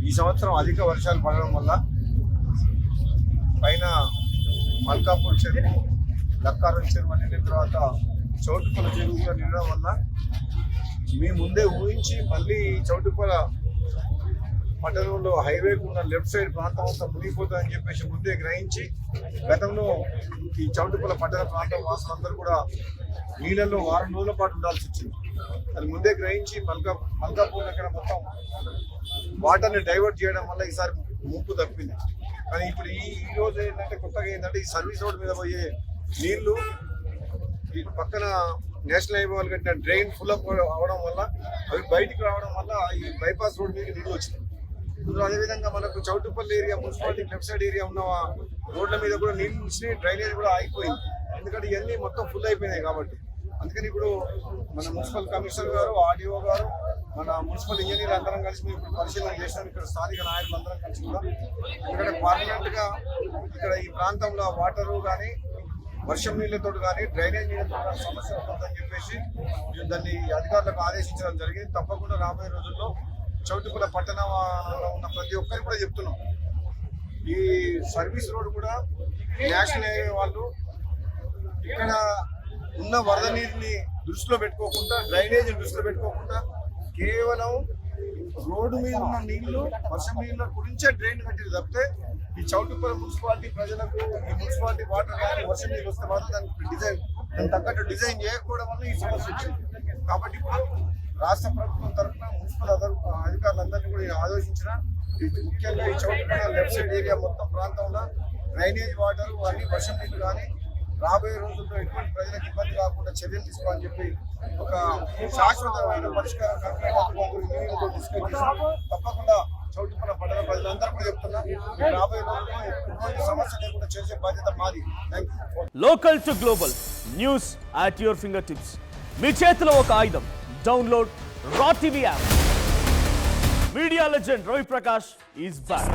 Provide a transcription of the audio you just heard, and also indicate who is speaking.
Speaker 1: ఈ సంవత్సరం అధిక వర్షాలు పడడం వల్ల పైన మల్కాపూర్ చెరువు, లక్కారం చెరువు నిండిన తర్వాత చౌటుపల చెరువు కూడా నిండడం వల్ల మీ ముందే ఊహించి మళ్ళీ చౌటుపల పట్టణంలో హైవేకు ఉన్న లెఫ్ట్ సైడ్ ప్రాంతం అంతా మునిగిపోతుందని చెప్పేసి ముందే గ్రహించి గతంలో ఈ చౌటుపల పట్టణ ప్రాంతం వాసులందరూ కూడా నీళ్ళల్లో వారం రోజుల పాటు ఉండాల్సి వచ్చింది. అది ముందే గ్రహించి మల్కాపూర్ దగ్గర మొత్తం వాటర్ని డైవర్ట్ చేయడం వల్ల ఈసారి ముప్పు తప్పింది. కానీ ఇప్పుడు ఈ రోజు ఏంటంటే కొత్తగా ఏంటంటే ఈ సర్వీస్ రోడ్ మీద పోయే నీళ్లు ఈ పక్కన నేషనల్ హైవే వాళ్ళు కట్టిన డ్రైన్ ఫుల్ అప్ అవడం వల్ల అవి బయటికి రావడం వల్ల ఈ బైపాస్ రోడ్ మీద నీళ్ళు వచ్చినాయి. అదేవిధంగా మనకు Choutupalli area municipality left side area ఉన్న రోడ్ల మీద కూడా నీళ్లు వచ్చినాయి, డ్రైనేజ్ కూడా ఆగిపోయింది. ఎందుకంటే ఇవన్నీ మొత్తం ఫుల్ అయిపోయినాయి కాబట్టి. అందుకని ఇప్పుడు మన మున్సిపల్ కమిషనర్ గారు, ఆర్డీఓ గారు, మన మున్సిపల్ ఇంజనీర్ అందరం కలిసి మేము ఇప్పుడు పరిశీలన చేసినాం. ఇక్కడ స్థానిక నాయకులు అందరం కలిసి కూడా ఎందుకంటే పర్మనెంట్ గా ఇక్కడ ఈ ప్రాంతంలో వాటరు కానీ వర్షం నీళ్లతో కానీ డ్రైనేజ్ నీళ్ళతో కానీ సమస్య ఉంటుందని చెప్పేసి దాన్ని అధికారులకు ఆదేశించడం జరిగింది. తప్పకుండా రాబోయే రోజుల్లో చౌటుపల పట్టణంలో ఉన్న ప్రతి ఒక్కరికి కూడా చెప్తున్నాం, ఈ సర్వీస్ రోడ్ కూడా నేషనల్ హైవే వాళ్ళు ఇక్కడ ఉన్న వరద నీటిని దృష్టిలో పెట్టుకోకుండా, డ్రైనేజ్ దృష్టిలో పెట్టుకోకుండా కేవలం రోడ్డు మీద ఉన్న నీళ్లు, వర్షం నీళ్ళ గురించే డ్రైన్ కట్టింది తప్పితే ఈ చౌటుపల్లి మున్సిపాలిటీ ప్రజలకు ఈ మున్సిపాలిటీ వాటర్ కానీ వర్షం నీళ్ళు వస్తే మాత్రం దానికి తగ్గట్టు డిజైన్ చేయకపోవడం వల్ల ఈ సమస్య వచ్చింది. కాబట్టి ఇప్పుడు రాష్ట్ర ప్రభుత్వం తరఫున మున్సిపల్ అధికారులందరినీ కూడా ఆలోచించిన ముఖ్యంగా ఈ చౌటుపల్లి లెఫ్ట్ సైడ్ ఏరియా మొత్తం ప్రాంతంలో డ్రైనేజ్ వాటర్ అన్ని వర్షం నీళ్ళు కానీ రాబోయే రోజుల్లో ఎటువంటి ప్రజలకు ఇబ్బంది కాకుండా చర్యలు తీసుకోవాలని చెప్పి ఒక శాశ్వతమైన పరిష్కారం డిస్కస్ చేసి తప్పకుండా చౌటుపల్లి పట్టణ ప్రజలందరూ కూడా చెప్తున్నా రాబోయే రోజుల్లో ఎటువంటి సమస్య లేకుండా చేసే బాధ్యత మాది. Thank you.
Speaker 2: Local to global news at your finger tips. మీ చేతిలో ఒక ఆయుధం. Download Raw TV app. Media legend Ravi Prakash is back.